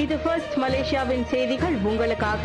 இது ஃபர்ஸ்ட் மலேசியாவின் செய்திகள் உங்களுக்காக.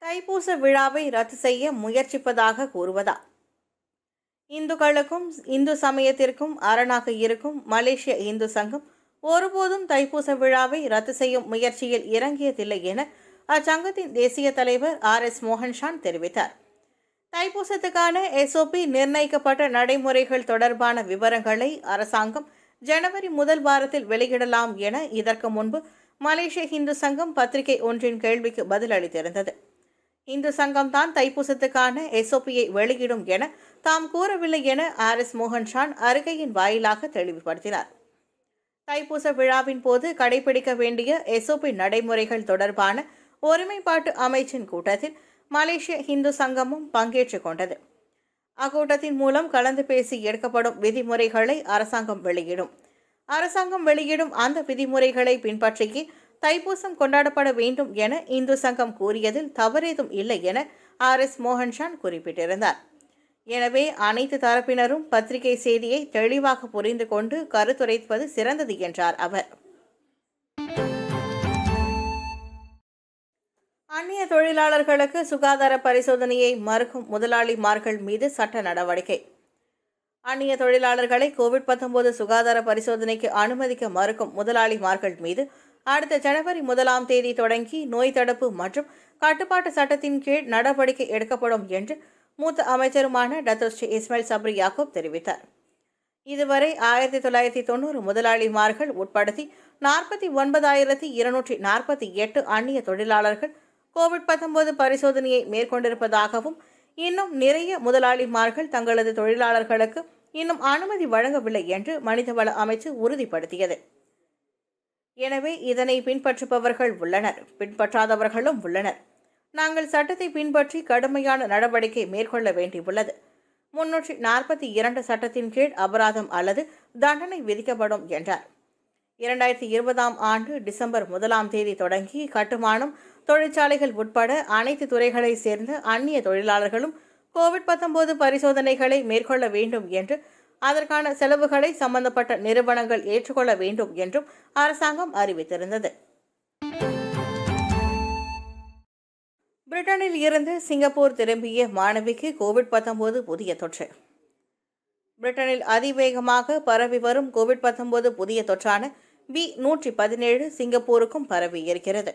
தைப்பூச விழாவை ரத்து செய்ய முயற்சிப்பதாக கூறுவதா? இந்துக்களுக்கும் இந்து சமயத்திற்கும் அரணாக இருக்கும் மலேசிய இந்து சங்கம் ஒருபோதும் தைப்பூச விழாவை ரத்து செய்யும் முயற்சியில் இறங்கியதில்லை என அச்சங்கத்தின் தேசிய தலைவர் RS மோகன்ஷான் தெரிவித்தார். தைப்பூசத்துக்கான SOP நிர்ணயிக்கப்பட்ட நடைமுறைகள் தொடர்பான விவரங்களை அரசாங்கம் ஜனவரி முதல் வாரத்தில் வெளியிடலாம் என இதற்கு முன்பு மலேசிய இந்து சங்கம் பத்திரிகை ஒன்றின் கேள்விக்கு பதிலளித்திருந்தது. இந்து சங்கம் தான் தைப்பூசத்துக்கான SOPயை வெளியிடும் என தாம் கூறவில்லை என RS மோகன்ஷான் அறிக்கையின் வாயிலாக தெளிவுபடுத்தினார். தைப்பூச விழாவின் போது கடைபிடிக்க வேண்டிய SOP நடைமுறைகள் தொடர்பான ஒருமைப்பாட்டு அமைச்சின் கூட்டத்தில் மலேசிய இந்து சங்கமும் பங்கேற்றுக் கொண்டது. அக்கூட்டத்தின் மூலம் கலந்து பேசி எடுக்கப்படும் விதிமுறைகளை அரசாங்கம் வெளியிடும் அந்த விதிமுறைகளை பின்பற்றியே தைப்பூசம் கொண்டாடப்பட வேண்டும் என இந்து சங்கம் கூறியதில் தவறேதும் இல்லை என RS மோகன்ஷான் குறிப்பிட்டிருந்தார். எனவே அனைத்து தரப்பினரும் பத்திரிகை செய்தியை தெளிவாக புரிந்து கொண்டு கருத்துரைப்பது சிறந்தது என்றார் அவர். அந்நிய தொழிலாளர்களுக்கு சுகாதார பரிசோதனையை மறுக்கும் முதலாளிமார்கள் மீது சட்ட நடவடிக்கை. அந்நிய தொழிலாளர்களை COVID-19 சுகாதார பரிசோதனைக்கு அனுமதிக்க மறுக்கும் முதலாளிமார்கள் மீது அடுத்த ஜனவரி 1ஆம் தேதி தொடங்கி நோய் தடுப்பு மற்றும் கட்டுப்பாட்டு சட்டத்தின் கீழ் நடவடிக்கை எடுக்கப்படும் என்று மூத்த அமைச்சருமான டத்தோஸ்ரீ இஸ்மாயில் சப்ரி யாக்கூப் தெரிவித்தார். இதுவரை 1990 முதலாளிமார்கள் உட்படுத்தி 49,248 அந்நிய தொழிலாளர்கள் COVID-19 பரிசோதனையை மேற்கொண்டிருப்பதாகவும் இன்னும் நிறைய முதலாளிமார்கள் தங்களது தொழிலாளர்களுக்கு இன்னும் அனுமதி வழங்கவில்லை என்று மனிதவள அமைச்சு உறுதிப்படுத்தியது. எனவே இதனை பின்பற்றுபவர்கள் உள்ளனர், பின்பற்றாதவர்களும் உள்ளனர். நாங்கள் சட்டத்தை பின்பற்றி கடுமையான நடவடிக்கை மேற்கொள்ள வேண்டியுள்ளது. 342 சட்டத்தின் கீழ் அபராதம் அல்லது தண்டனை விதிக்கப்படும் என்றார். 2020ஆம் ஆண்டு டிசம்பர் 1ஆம் தேதி தொடங்கி கட்டுமானம், தொழிற்சாலைகள் உட்பட அனைத்து துறைகளை சேர்ந்த அந்நிய தொழிலாளர்களும் COVID-19 பரிசோதனைகளை மேற்கொள்ள வேண்டும் என்று, அதற்கான செலவுகளை சம்பந்தப்பட்ட நிறுவனங்கள் ஏற்றுக்கொள்ள வேண்டும் என்றும் அரசாங்கம் அறிவித்திருந்தது. பிரிட்டனில் இருந்து சிங்கப்பூர் திரும்பிய மாணவிக்கு COVID-19 புதிய தொற்று. பிரிட்டனில் அதிவேகமாக பரவி வரும் COVID-19 புதிய தொற்றான B117 சிங்கப்பூருக்கும் பரவி இருக்கிறது.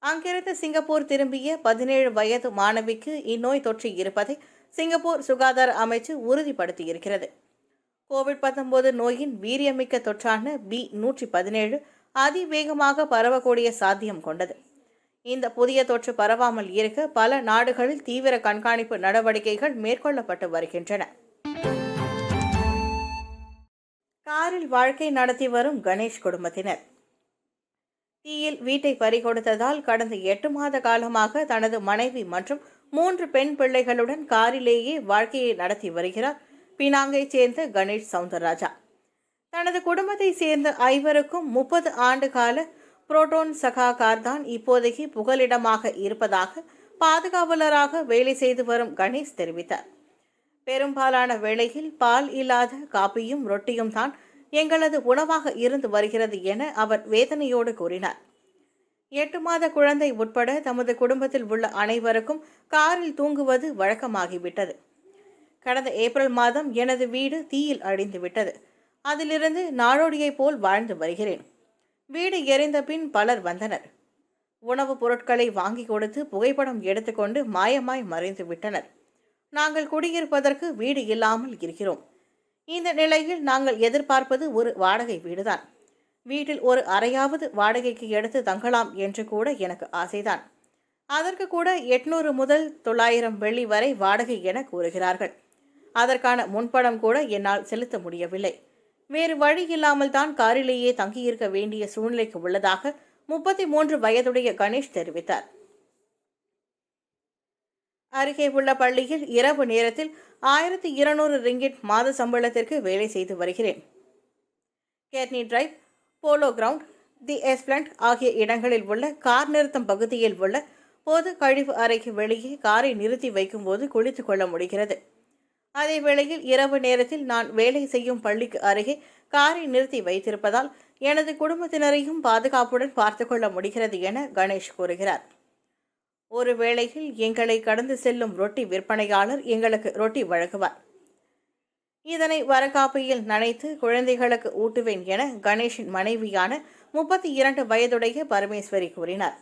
அங்கிருந்து சிங்கப்பூர் திரும்பிய 17 வயது மாணவிக்கு இந்நோய் தொற்று இருப்பதை சிங்கப்பூர் சுகாதார அமைச்சு உறுதிப்படுத்தியிருக்கிறது. COVID-19 நோயின் வீரியமிக்க தொற்றான B117 அதிவேகமாக பரவக்கூடிய சாத்தியம் கொண்டது. இந்த புதிய தொற்று பரவாமல் இருக்க பல நாடுகளில் தீவிர கண்காணிப்பு நடவடிக்கைகள் மேற்கொள்ளப்பட்டு வருகின்றன. காரில் வாழ்க்கை நடத்தி வரும் கணேஷ் குடும்பத்தினர் தீயில் வீட்டை பறிகொடுத்ததால் கடந்த 8 மாத காலமாக தனது மனைவி மற்றும் 3 பெண் பிள்ளைகளுடன் காரிலேயே வாழ்க்கையை நடத்தி வருகிறார் பினாங்கைச் சேர்ந்த கணேஷ் சவுந்தரராஜா. தனது குடும்பத்தை சேர்ந்த 5 30 ஆண்டு கால புரோட்டோன் சகா கார் தான் இப்போதைக்கு புகலிடமாக இருப்பதாக பாதுகாவலராக வேலை செய்து வரும் கணேஷ் தெரிவித்தார். பெரும்பாலான வேளையில் பால் இல்லாத காப்பியும் ரொட்டியும் தான் எங்களது உணவாக இருந்து வருகிறது என அவர் வேதனையோடு கூறினார். 8 மாத குழந்தை உட்பட தமது குடும்பத்தில் உள்ள அனைவருக்கும் காரில் தூங்குவது வழக்கமாகிவிட்டது. கடந்த ஏப்ரல் மாதம் எனது வீடு தீயில் அழிந்துவிட்டது. அதிலிருந்து நாடோடியை போல் வாழ்ந்து வருகிறேன். வீடு எரிந்த பின் பலர் வந்தனர். உணவுப் பொருட்களை வாங்கி கொடுத்து புகைப்படம் எடுத்துக்கொண்டு மாயமாய் மறைந்து விட்டனர். நாங்கள் குடியிருப்பதற்கு வீடு இல்லாமல் இருக்கிறோம். இந்த நிலையில் நாங்கள் எதிர்பார்ப்பது ஒரு வாடகை வீடுதான். வீட்டில் ஒரு அறையாவது வாடகைக்கு எடுத்து தங்கலாம் என்று கூட எனக்கு ஆசைதான். அதற்கு கூட 800 முதல் 900 வெள்ளி வரை வாடகை என கூறுகிறார்கள். அதற்கான முன்பணம் கூட என்னால் செலுத்த முடியவில்லை. வேறு வழி இல்லாமல் தான் காரிலேயே தங்கியிருக்க வேண்டிய சூழ்நிலைக்கு உள்ளதாக 33 வயதுடைய கணேஷ் தெரிவித்தார். அருகே உள்ள பள்ளியில் இரவு நேரத்தில் 1200 ரிங்கிட் மாத சம்பளத்திற்கு வேலை செய்து வருகிறேன். கேட்னி டிரைவ், போலோ கிரவுண்ட், தி எஸ்பிளண்ட் ஆகிய இடங்களில் உள்ள கார் நிறுத்தம் பகுதியில் உள்ள பொது கழிவு அறைக்கு வெளியே காரை நிறுத்தி வைக்கும்போது குளித்துக் கொள்ள முடிகிறது. அதே வேளையில் இரவு நேரத்தில் நான் வேலை செய்யும் பள்ளிக்கு அருகே காரை நிறுத்தி வைத்திருப்பதால் எனது குடும்பத்தினரையும் பாதுகாப்புடன் பார்த்து கொள்ள முடிகிறது என கணேஷ் கூறுகிறார். ஒரு வேளையில் எங்களை கடந்து செல்லும் ரொட்டி விற்பனையாளர் எங்களுக்கு ரொட்டி வழங்குவார். இதனை வரக்காப்பையில் நனைத்து குழந்தைகளுக்கு ஊட்டுவேன் என கணேஷின் மனைவியான 32 வயதுடைய பரமேஸ்வரி கூறினார்.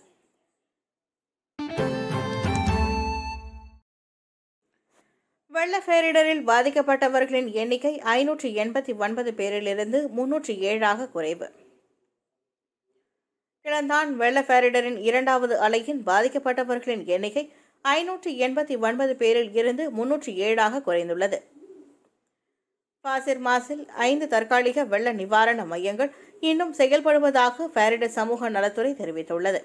வெள்ள பேரிடரில் பாதிக்கப்பட்டவர்களின் எண்ணிக்கை 589 பேரிலிருந்து 307 குறைவு. கிளந்தான் வெள்ள பேரிடரின் 2வது அலையின் பாதிக்கப்பட்டவர்களின் எண்ணிக்கை 589 பேரில் இருந்து 307 குறைந்துள்ளது. பாசிர் மாசில் 5 தற்காலிக வெள்ள நிவாரண மையங்கள் இன்னும் செயல்படுவதாக பேரிடர் சமூக நலத்துறை தெரிவித்துள்ளது.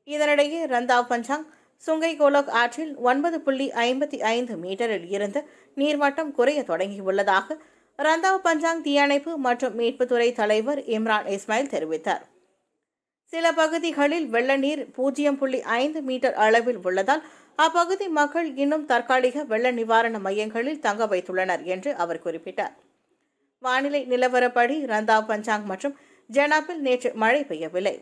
இதனிடையே ரந்தாவ் பஞ்சாங் சுங்கை கோலக் ஆற்றில் 9.55 மீட்டரில் இருந்த நீர்மட்டம் குறைய தொடங்கியுள்ளதாக ரந்தாவ் பஞ்சாங் தீயணைப்பு மற்றும் மீட்புத்துறை தலைவர் இம்ரான் இஸ்மாயில் தெரிவித்தார். சில பகுதிகளில் வெள்ள நீர் 0.5 மீட்டர் அளவில் உள்ளதால் அப்பகுதி மக்கள் இன்னும் தற்காலிக வெள்ள நிவாரண மையங்களில் தங்க வைத்துள்ளனர் என்று அவர் குறிப்பிட்டார். வானிலை நிலவரப்படி ரந்தாவ் பஞ்சாங் மற்றும் ஜனாப்பில் நேற்று மழை பெய்யவில்லை.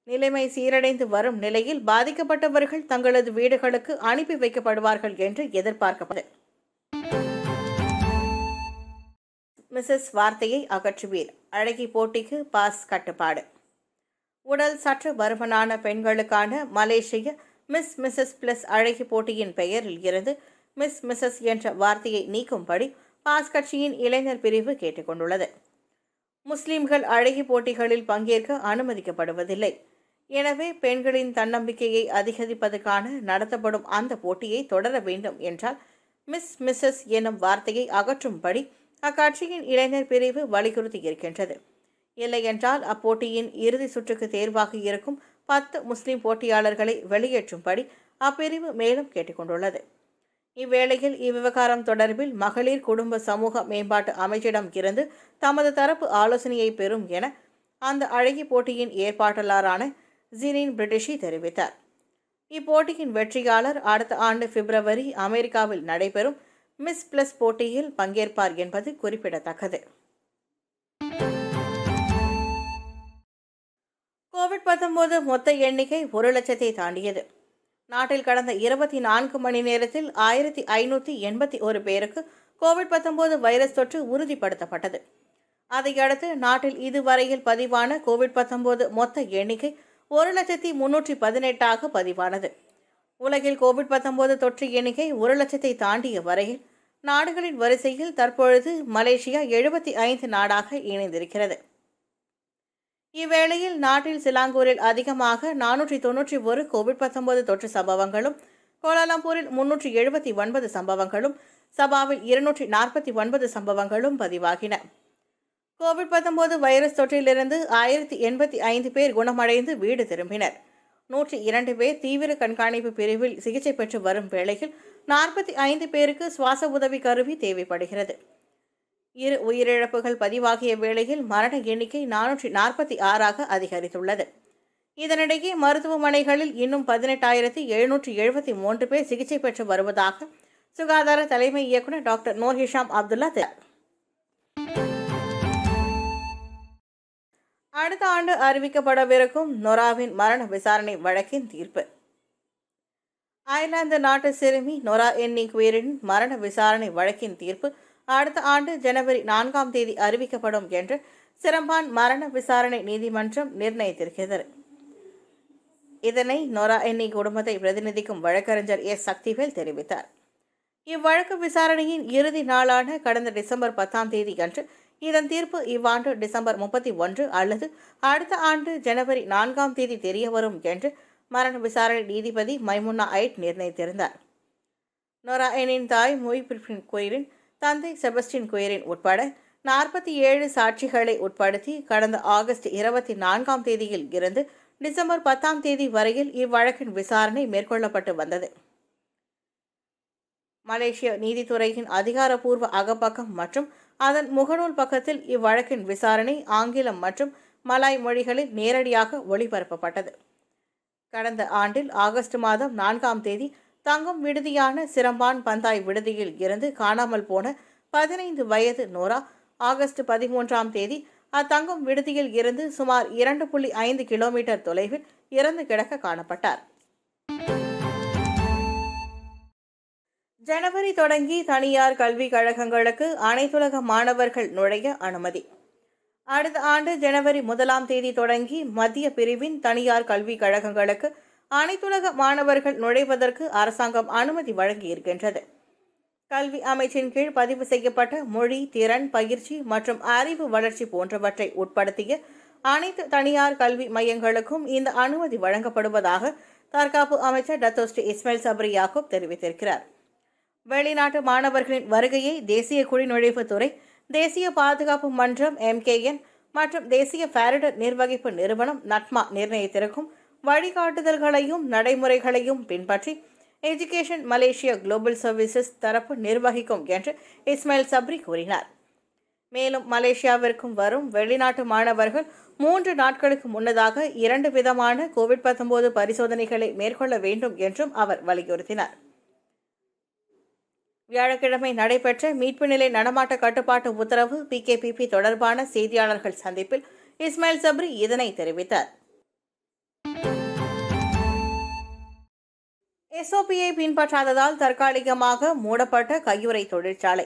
நிலைமை சீரடைந்து வரும் நிலையில் பாதிக்கப்பட்டவர்கள் தங்களது வீடுகளுக்கு அனுப்பி வைக்கப்படுவார்கள் என்று எதிர்பார்க்கப்பட்டது. மிஸ்ஸஸ் வார்த்தையை அகற்றுவீர், அழகி போட்டிக்கு பாஸ் கட்டுப்பாடு. உடல் சற்று பருமனான பெண்களுக்கான மலேசிய மிஸ் மிஸ்ஸஸ் பிளஸ் அழகி போட்டியின் பெயரில் இருந்து மிஸ் மிஸ்ஸஸ் என்ற வார்த்தையை நீக்கும்படி பாஸ் கட்சியின் இளைஞர் பிரிவு கேட்டுக்கொண்டுள்ளது. முஸ்லிம்கள் அழகி போட்டிகளில் பங்கேற்க அனுமதிக்கப்படுவதில்லை. எனவே பெண்களின் தன்னம்பிக்கையை அதிகரிப்பதற்கான நடத்தப்படும் அந்த போட்டியை தொடர வேண்டும் என்றால் மிஸ் மிஸ்ஸஸ் எனும் வார்த்தையை அகற்றும்படி அக்கட்சியின் இளைஞர் பிரிவு வலியுறுத்தி இருக்கின்றது. இல்லையென்றால் அப்போட்டியின் இறுதி சுற்றுக்கு தேர்வாக இருக்கும் 10 முஸ்லிம் போட்டியாளர்களை வெளியேற்றும்படி அப்பிரிவு மேலும் கேட்டுக்கொண்டுள்ளது. இவ்வேளையில் இவ்விவகாரம் தொடர்பில் மகளிர் குடும்ப சமூக மேம்பாட்டு அமைச்சிடம் இருந்து தமது தரப்பு ஆலோசனையை பெறும் என அந்த அழகி போட்டியின் ஏற்பாட்டாளரான ஜினின் பிரிட்டிஷி தெரிவித்தார். இப்போட்டியின் வெற்றியாளர் அடுத்த ஆண்டு பிப்ரவரி அமெரிக்காவில் நடைபெறும் மிஸ் பிளஸ் போட்டியில் பங்கேற்பார் என்பது குறிப்பிடத்தக்கது. கோவிட்-19 மொத்த எண்ணிக்கை 1 லட்சத்தை தாண்டியது. நாட்டில் கடந்த 24 மணி நேரத்தில் 1581 பேருக்கு கோவிட்-19 வைரஸ் தொற்று உறுதிப்படுத்தப்பட்டது. அதையடுத்து நாட்டில் இதுவரையில் பதிவான கோவிட்-19 மொத்த எண்ணிக்கை 1,318 பதிவானது. உலகில் கோவிட்-19 தொற்று எண்ணிக்கை 1 லட்சத்தை தாண்டிய வரையில் நாடுகளின் வரிசையில் தற்பொழுது மலேசியா 75 நாடாக இணைந்திருக்கிறது. இவ்வேளையில் நாட்டில் சிலாங்கூரில் அதிகமாக 491 கோவிட்-19 தொற்று சம்பவங்களும், கோலாலம்பூரில் 379 சம்பவங்களும், சபாவில் 249 சம்பவங்களும் பதிவாகின. கோவிட்-19 வைரஸ் தொற்றிலிருந்து 1085 பேர் குணமடைந்து வீடு திரும்பினர். 102 பேர் தீவிர கண்காணிப்பு பிரிவில் சிகிச்சை பெற்று வரும் வேளையில் 45 பேருக்கு சுவாச உதவி கருவி தேவைப்படுகிறது. 2 உயிரிழப்புகள் பதிவாகிய வேளையில் மரண எண்ணிக்கை 446 அதிகரித்துள்ளது. இதனிடையே மருத்துவமனைகளில் இன்னும் 18,773 பேர் சிகிச்சை பெற்று வருவதாக சுகாதார தலைமை இயக்குநர் டாக்டர் நூர் ஹிஷாம் அப்துல்லா தெரிவித்தார். அடுத்த ஆண்டு அறிவிக்கப்படவிருக்கும் நொராவின் மரண விசாரணை வழக்கின் தீர்ப்பு. அயர்லாந்து நாட்டு சிறுமி நொரா என்னிகுவேரின் மரண விசாரணை வழக்கின் தீர்ப்பு அடுத்த ஆண்டு ஜனவரி 4ஆம் தேதி அறிவிக்கப்படும் என்று சிரம்பான் மரண விசாரணை நீதிமன்றம் நிர்ணயித்திருக்கிறது. இதனை நொரா என்னி குடும்பத்தை பிரதிநிதிக்கும் வழக்கறிஞர் எஸ் சக்திவேல் தெரிவித்தார். இவ்வழக்கு விசாரணையின் இறுதி நாளான கடந்த டிசம்பர் 10ஆம் தேதி அன்று இதன் தீர்ப்பு இவ்வாண்டு டிசம்பர் 31 அல்லது அடுத்த ஆண்டு ஜனவரி 4ஆம் தேதி தெரியவரும் என்று மரண விசாரணை நீதிபதி மைமுன்னா ஐட் நிர்ணயித்திருந்தார். நொரா என்னின் தாய் முய்பின் குயிரின் தந்தை செபஸ்டின் குயிரின் உட்பட 47 சாட்சிகளை உட்படுத்தி கடந்த ஆகஸ்ட் 24ஆம் தேதியில் இருந்து டிசம்பர் 10ஆம் தேதி வரையில் இவ்வழக்கின் விசாரணை மேற்கொள்ளப்பட்டு வந்தது. மலேசிய நீதித்துறையின் அதிகாரப்பூர்வ அகப்பக்கம் மற்றும் அதன் முகநூல் பக்கத்தில் இவ்வழக்கின் விசாரணை ஆங்கிலம் மற்றும் மலாய் மொழிகளில் நேரடியாக ஒளிபரப்பப்பட்டது. கடந்த ஆண்டில் ஆகஸ்ட் மாதம் 4ஆம் தேதி தங்கும் விடுதியான சிரம்பான் பந்தாய் விடுதியில் இருந்து காணாமல் போன 15 வயது நோரா ஆகஸ்ட் 13ஆம் தேதி அத்தங்கும் விடுதியில் இருந்து சுமார் 2.5 கிலோமீட்டர் தொலைவில் இறந்து கிடக்க காணப்பட்டார். ஜனவரி தொடங்கி தனியார் கல்விக் கழகங்களுக்கு அனைத்துலக மாணவர்கள் நுழைய அனுமதி. அடுத்த ஆண்டு ஜனவரி 1ஆம் தேதி தொடங்கி மத்திய பிரிவின் தனியார் கல்விக் கழகங்களுக்கு அனைத்துலக மாணவர்கள் நுழைவதற்கு அரசாங்கம் அனுமதி வழங்கியிருக்கின்றது. கல்வி அமைச்சின் கீழ் பதிவு செய்யப்பட்ட மொழி, திறன், பயிற்சி மற்றும் அறிவு வளர்ச்சி போன்றவற்றை உட்படுத்திய அனைத்து தனியார் கல்வி மையங்களுக்கும் இந்த அனுமதி வழங்கப்படுவதாக தற்காப்பு அமைச்சர் டத்தோஸ்ரீ இஸ்மாயில் சப்ரி யாக்கூப் தெரிவித்திருக்கிறார். வெளிநாட்டு மாணவர்களின் வருகையை தேசிய குடிநுழைவுத்துறை, தேசிய பாதுகாப்பு மன்றம் MKN மற்றும் தேசிய ஃபாரிடர் நிர்வகிப்பு நிறுவனம் நட்மா நிர்ணயித்திருக்கும் வழிகாட்டுதல்களையும் நடைமுறைகளையும் பின்பற்றி எஜுகேஷன் மலேசியா குளோபல் சர்வீசஸ் தரப்பு நிர்வகிக்கும் என்று இஸ்மாயில் சப்ரி கூறினார். மேலும் மலேசியாவிற்கும் வரும் வெளிநாட்டு மாணவர்கள் 3 நாட்களுக்கு முன்னதாக 2 விதமான கோவிட்-19 பரிசோதனைகளை மேற்கொள்ள வேண்டும் என்றும் அவர் வலியுறுத்தினார். வியாழக்கிழமை நடைபெற்ற மீட்பு நிலை நடமாட்ட கட்டுப்பாட்டு உத்தரவு PKPP தொடர்பான செய்தியாளர்கள் சந்திப்பில் இஸ்மாயில் சப்ரி இதனை தெரிவித்தார். SOPயை பின்பற்றாததால் தற்காலிகமாக மூடப்பட்ட கையுறை தொழிற்சாலை.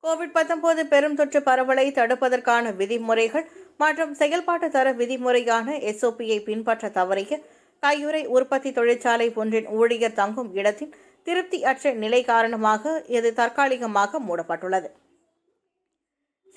கோவிட்-19 பெரும் தொற்று பரவலை தடுப்பதற்கான விதிமுறைகள் மற்றும் செயல்பாட்டு தர விதிமுறையான SOPயை பின்பற்ற தவறிய கையுறை உற்பத்தி தொழிற்சாலை ஒன்றின் ஊழியர் தங்கும் இடத்தின் திருப்தியற்ற நிலை காரணமாக இது தற்காலிகமாக மூடப்பட்டுள்ளது.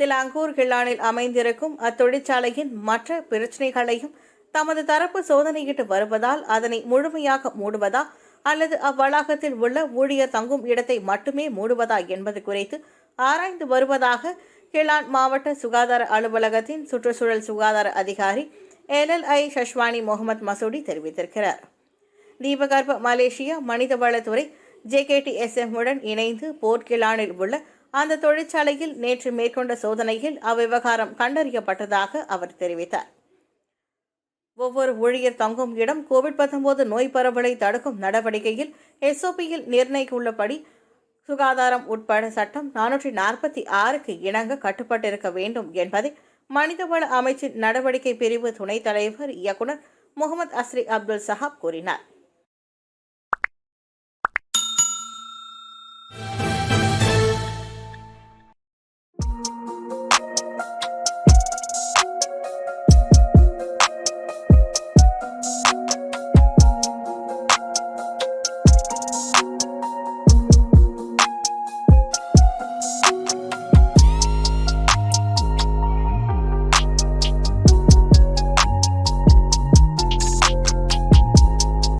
சிலாங்கூர் கிள்ளானில் அமைந்திருக்கும் அத்தொழிற்சாலையின் மற்ற பிரச்சினைகளையும் தமது தரப்பு சோதனையிட்டு வருவதால் அதனை முழுமையாக மூடுவதா அல்லது அவ்வளாகத்தில் உள்ள ஊழியர் தங்கும் இடத்தை மட்டுமே மூடுவதா என்பது குறித்து ஆராய்ந்து வருவதாக கிளான் மாவட்ட சுகாதார அலுவலகத்தின் சுற்றுச்சூழல் சுகாதார அதிகாரி LLI ஷஷ்வானி முகமது மசூடி தெரிவித்திருக்கிறார். தீபகற்ப மலேசியா மனிதவளத்துறை JKTSM உடன் இணைந்து போர்ட் கிளானில் உள்ள அந்த தொழிற்சாலையில் நேற்று மேற்கொண்ட சோதனையில் அவ்விவகாரம் கண்டறியப்பட்டதாக அவர் தெரிவித்தார். ஒவ்வொரு ஊழியர் தங்கும் இடம் கோவிட்-19 நோய் பரவலை தடுக்கும் நடவடிக்கையில் SOPயில் நிர்ணயித்துள்ளபடி சுகாதாரம் உட்பட சட்டம் 446க்கு இணங்க கட்டுப்பட்டிருக்க வேண்டும் என்பதை மனிதவள அமைச்சின் நடவடிக்கை பிரிவு துணைத் தலைவர் இயக்குனர் முகமது அஸ்ரி அப்துல் சஹாப் கூறினார்.